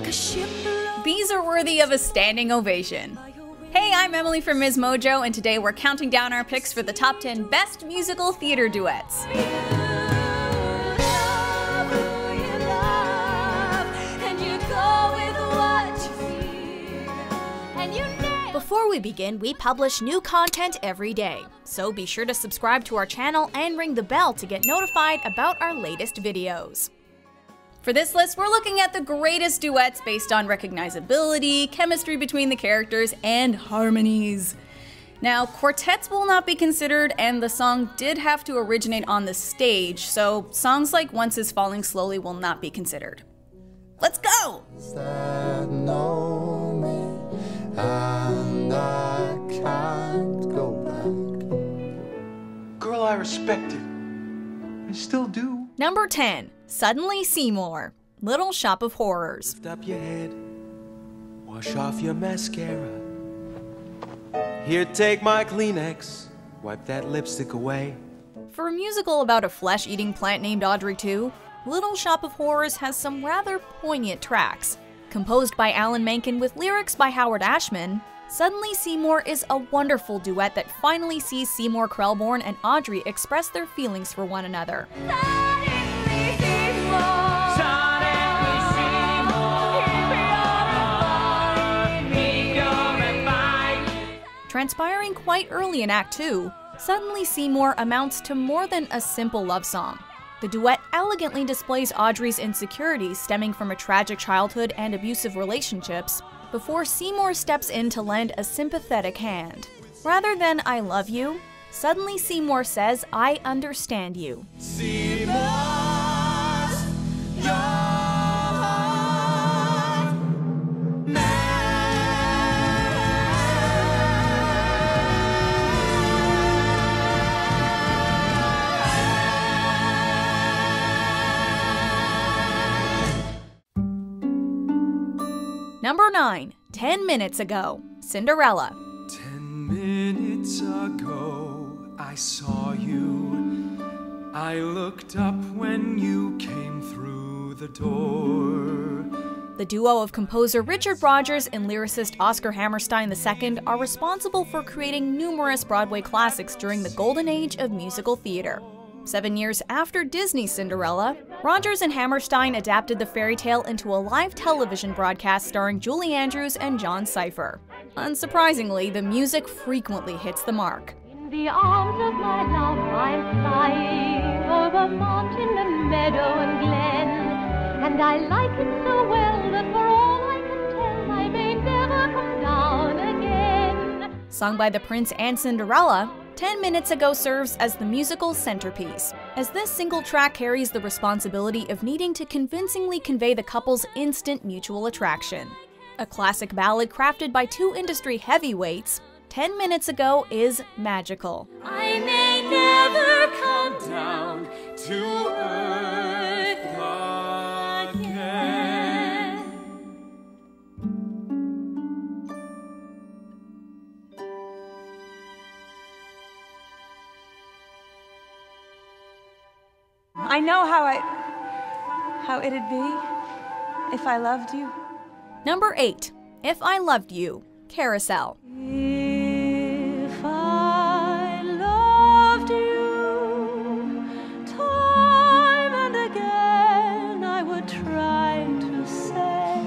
These are worthy of a standing ovation. Hey, I'm Emily from Ms. Mojo, and today we're counting down our picks for the top 10 best musical theater duets. Before we begin, we publish new content every day, so be sure to subscribe to our channel and ring the bell to get notified about our latest videos. For this list, we're looking at the greatest duets based on recognizability, chemistry between the characters, and harmonies. Now, quartets will not be considered, and the song did have to originate on the stage, so songs like Once Is Falling Slowly will not be considered. Let's go! And I can't go back. Girl I respected. I still do. Number 10. Suddenly Seymour, Little Shop of Horrors. Lift up your head, wash off your mascara. Here, take my Kleenex, wipe that lipstick away. For a musical about a flesh-eating plant named Audrey II, Little Shop of Horrors has some rather poignant tracks. Composed by Alan Menken with lyrics by Howard Ashman, Suddenly Seymour is a wonderful duet that finally sees Seymour Krelborn and Audrey express their feelings for one another. Transpiring quite early in Act 2, Suddenly Seymour amounts to more than a simple love song. The duet elegantly displays Audrey's insecurities stemming from a tragic childhood and abusive relationships, before Seymour steps in to lend a sympathetic hand. Rather than "I love you," Suddenly Seymour says, "I understand you." Number 9. 10 Minutes Ago, Cinderella. 10 minutes ago, I saw you. I looked up when you came through the door. The duo of composer Richard Rodgers and lyricist Oscar Hammerstein II are responsible for creating numerous Broadway classics during the golden age of musical theater. 7 years after Disney's Cinderella, Rodgers and Hammerstein adapted the fairy tale into a live television broadcast starring Julie Andrews and John Cypher. Unsurprisingly, the music frequently hits the mark. In the arms of my love I'm flying over mountain and meadow and glen, and I like it so well that for all I can tell I may never come down again. Sung by the Prince and Cinderella, 10 Minutes Ago serves as the musical's centerpiece, as this single track carries the responsibility of needing to convincingly convey the couple's instant mutual attraction. A classic ballad crafted by two industry heavyweights, 10 Minutes Ago is magical. I may never come down to earth again. I know how it'd be if I loved you. Number 8. If I Loved You, Carousel. If I loved you, time and again I would try to say.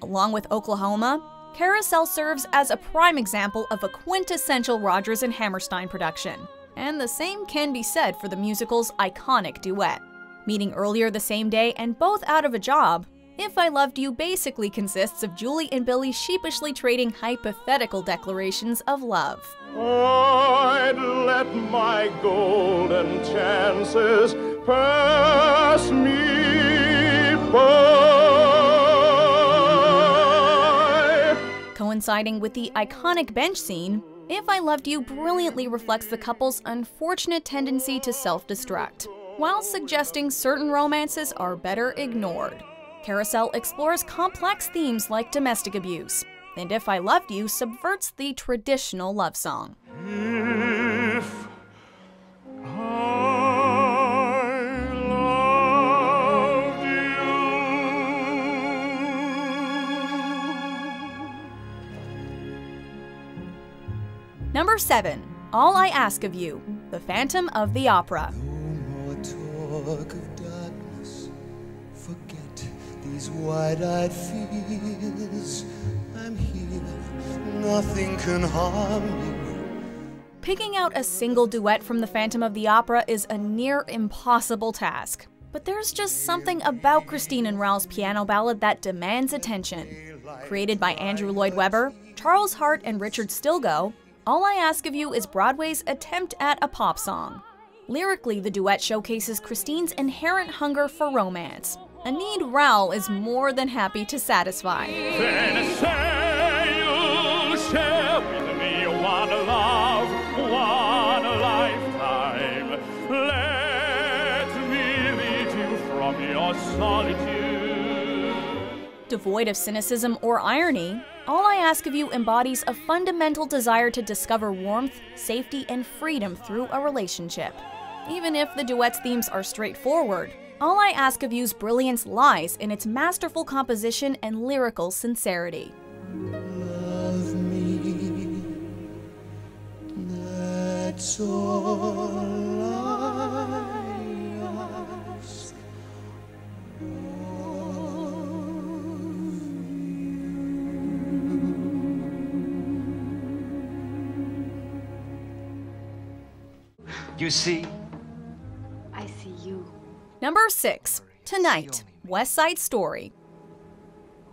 Along with Oklahoma, Carousel serves as a prime example of a quintessential Rodgers and Hammerstein production. And the same can be said for the musical's iconic duet. Meeting earlier the same day and both out of a job, If I Loved You basically consists of Julie and Billy sheepishly trading hypothetical declarations of love. I'd let my golden chances pass me by. Coinciding with the iconic bench scene, If I Loved You brilliantly reflects the couple's unfortunate tendency to self-destruct, while suggesting certain romances are better ignored. Carousel explores complex themes like domestic abuse, and If I Loved You subverts the traditional love song. If I loved you, Number 7. All I Ask of You, The Phantom of the Opera. No more talk of darkness. Forget these wide-eyed fears. I'm here. Nothing can harm you. Picking out a single duet from The Phantom of the Opera is a near impossible task. But there's just something about Christine and Raoul's piano ballad that demands attention. Created by Andrew Lloyd Webber, Charles Hart, and Richard Stilgoe, All I Ask of You is Broadway's attempt at a pop song. Lyrically, the duet showcases Christine's inherent hunger for romance, a need Raoul is more than happy to satisfy. Then say you'll share with me one love, one lifetime. Let me lead you from your solitude. Devoid of cynicism or irony, All I Ask of You embodies a fundamental desire to discover warmth, safety, and freedom through a relationship. Even if the duet's themes are straightforward, All I Ask of You's brilliance lies in its masterful composition and lyrical sincerity. Love me. That's all I ask. You see? I see you. Number 6. Tonight, West Side Story.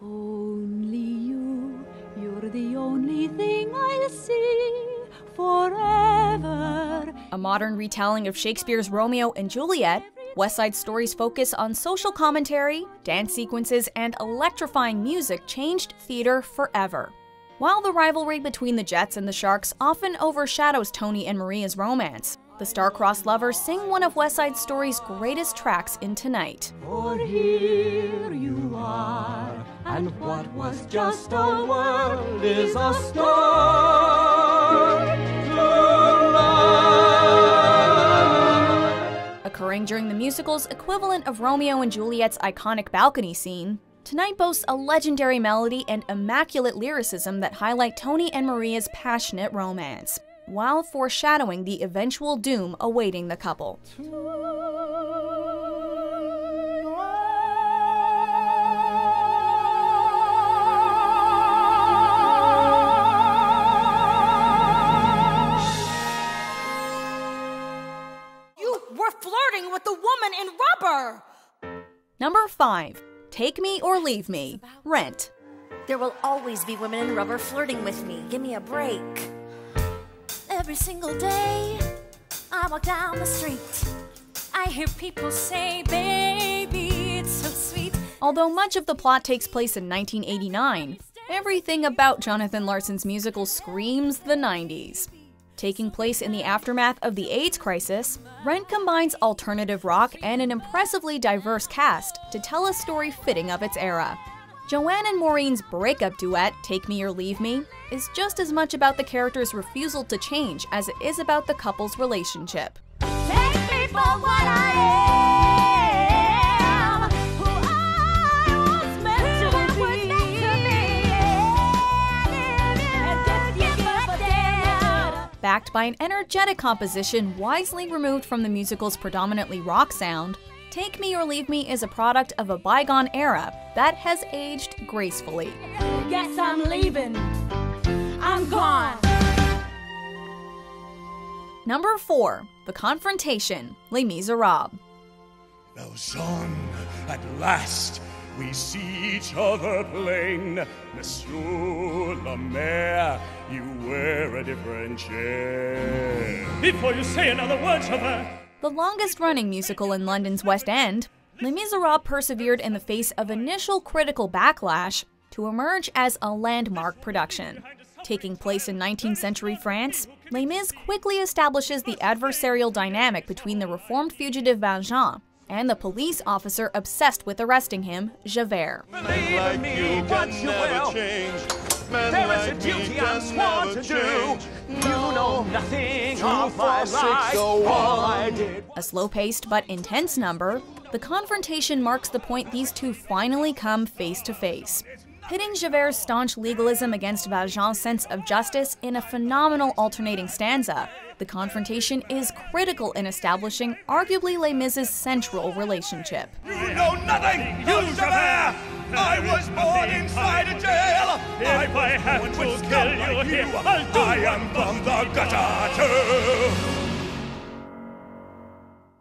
Only you, you're the only thing I'll see forever. A modern retelling of Shakespeare's Romeo and Juliet, West Side Story's focus on social commentary, dance sequences, and electrifying music changed theater forever. While the rivalry between the Jets and the Sharks often overshadows Tony and Maria's romance, the star-crossed lovers sing one of West Side Story's greatest tracks in Tonight. For here you are, and what was just a world is a star tonight. Occurring during the musical's equivalent of Romeo and Juliet's iconic balcony scene, Tonight boasts a legendary melody and immaculate lyricism that highlight Tony and Maria's passionate romance, while foreshadowing the eventual doom awaiting the couple. You were flirting with the woman in rubber! Number 5. Take Me or Leave Me, Rent. There will always be women in rubber flirting with me. Give me a break. Every single day, I walk down the street. I hear people say, baby, it's so sweet. Although much of the plot takes place in 1989, everything about Jonathan Larson's musical screams the 90s. Taking place in the aftermath of the AIDS crisis, Rent combines alternative rock and an impressively diverse cast to tell a story fitting of its era. Joanne and Maureen's breakup duet, Take Me or Leave Me, is just as much about the character's refusal to change as it is about the couple's relationship. Take me for what I am, who I was meant to be. And if you give a damn. Backed by an energetic composition wisely removed from the musical's predominantly rock sound, Take Me or Leave Me is a product of a bygone era that has aged gracefully. Guess I'm leaving. I'm gone. Number 4. The Confrontation, Les Miserables. Lausanne, at last we see each other plain. Monsieur le Maire, you wear a different chair. Before you say another word, Javert. The longest-running musical in London's West End, Les Miserables persevered in the face of initial critical backlash to emerge as a landmark production. Taking place in 19th century France, Les Mis quickly establishes the adversarial dynamic between the reformed fugitive Valjean and the police officer obsessed with arresting him, Javert. Believe in me, what you will. There is a duty I'm sworn to do. You know nothing of my life. All I did. A slow-paced but intense number, The Confrontation marks the point these two finally come face to face. pitting Javert's staunch legalism against Valjean's sense of justice in a phenomenal alternating stanza. The confrontation is critical in establishing arguably Les Mis' central relationship. You know nothing, you Javert! I was born inside a jail! If I have to kill you here, I'll do I am from the gutter too!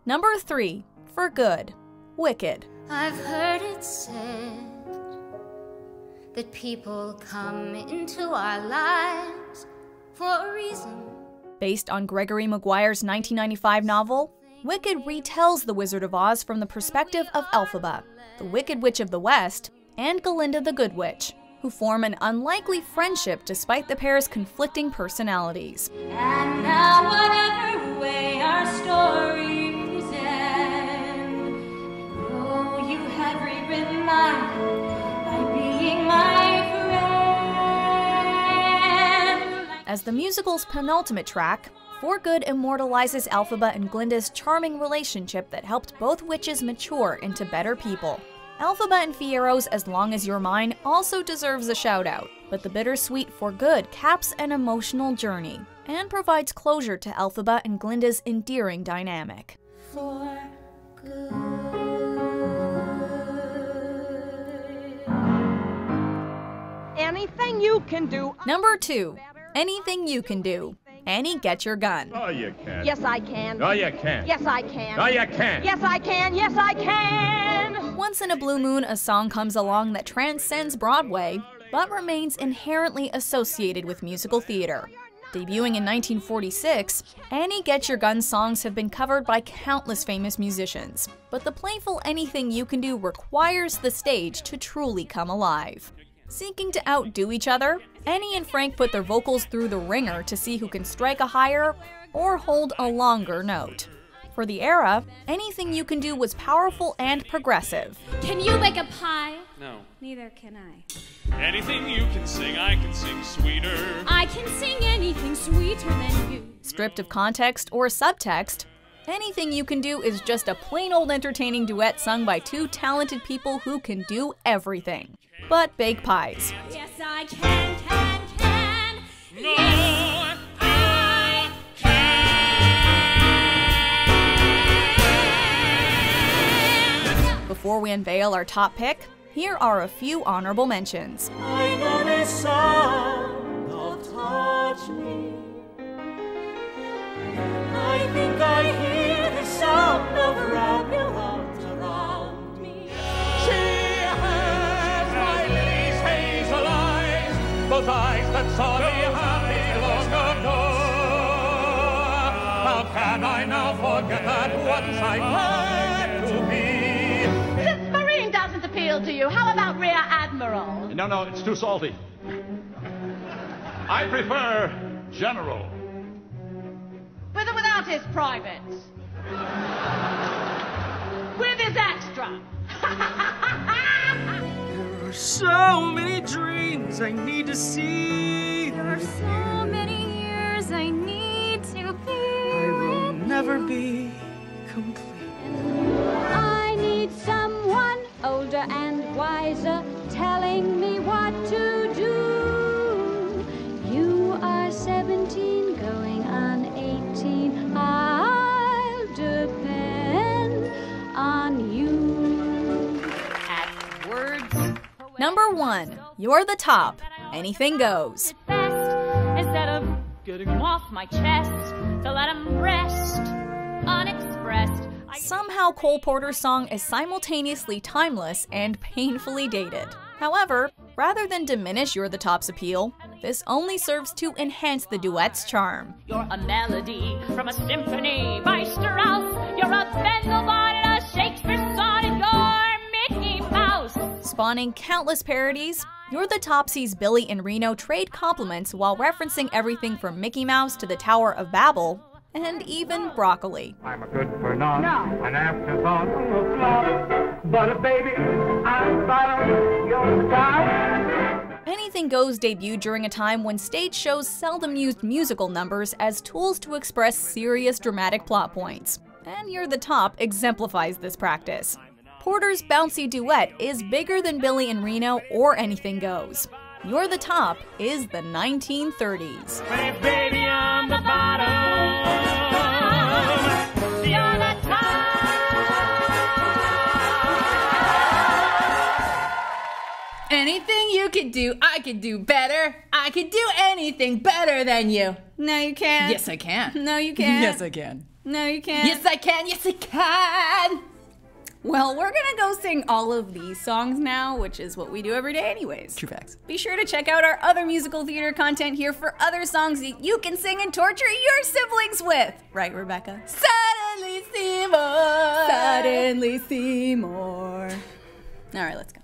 Number 3. For Good. Wicked. I've heard it said that people come into our lives for a reason. Based on Gregory Maguire's 1995 novel, Wicked retells The Wizard of Oz from the perspective of Elphaba, the Wicked Witch of the West, and Glinda the Good Witch, who form an unlikely friendship despite the pair's conflicting personalities. And now whatever way our stories end, oh, you have rewritten mine by being my friend. As the musical's penultimate track, For Good immortalizes Elphaba and Glinda's charming relationship that helped both witches mature into better people. Elphaba and Fiero's As Long As You're Mine also deserves a shout-out, but the bittersweet For Good caps an emotional journey and provides closure to Elphaba and Glinda's endearing dynamic. For good. Anything you can do. Number 2. Anything You Can Do. Annie, Get Your Gun. Oh, you can. Yes, I can. Oh, you can. Yes, I can. Oh, you can. Yes, I can. Yes, I can. Once in a blue moon, a song comes along that transcends Broadway, but remains inherently associated with musical theater. Debuting in 1946, Annie, Get Your Gun songs have been covered by countless famous musicians, but the playful Anything You Can Do requires the stage to truly come alive. Seeking to outdo each other, Annie and Frank put their vocals through the ringer to see who can strike a higher or hold a longer note. For the era, Anything You Can Do was powerful and progressive. Can you make a pie? No. Neither can I. Anything you can sing, I can sing sweeter. I can sing anything sweeter than you. Stripped of context or subtext, Anything You Can Do is just a plain old entertaining duet sung by two talented people who can do everything but bake pies. Yes, I can. No, Yes, I can. Before we unveil our top pick, here are a few honorable mentions. I know the sound of touch me. I think I hear the sound of wrap your arms around me. She has my lily's hazel eyes, those eyes that saw me happy long ago. How can I now forget that once I had to be? Since Marine doesn't appeal to you, how about Rear Admiral? No, it's too salty. I prefer General. With or without his privates? With his extra? There are so many dreams I need to see. There are so many years I need to be. I will never be complete. I need someone older and wiser telling me what to do. You are 17 going on 18. I'll depend on you. At words. Number 1. You're the Top. Anything Goes. Best, instead of getting them off my chest, to let them rest unexpressed. Somehow Cole Porter's song is simultaneously timeless and painfully dated. However, rather than diminish You're the Top's appeal, this only serves to enhance the duet's charm. You're a melody from a symphony by Strauss. You're a Vendelbart and a Shakespeare sonnet. You're Mickey Mouse. Spawning countless parodies, You're the Top sees Billy and Reno trade compliments while referencing everything from Mickey Mouse to the Tower of Babel, and even broccoli. I'm a good for naught, an afterthought, a flop. But baby, I'm fine, you're the top. Anything Goes debuted during a time when stage shows seldom used musical numbers as tools to express serious dramatic plot points, and You're the Top exemplifies this practice. Porter's bouncy duet is Bigger Than Billy and Reno or Anything Goes. You're the Top is the 1930s. Hey, baby, I'm the bottom. You're the top. Anything you could do, I could do better. I could do anything better than you. No, you can't. Yes, I can. No, you can't. Yes, I can. No, you can't. Yes, I can. Yes, I can. Well, we're gonna go sing all of these songs now, which is what we do every day anyways. True facts. Be sure to check out our other musical theater content here for other songs that you can sing and torture your siblings with. Right, Rebecca? Suddenly Seymour. Suddenly Seymour. All right, let's go.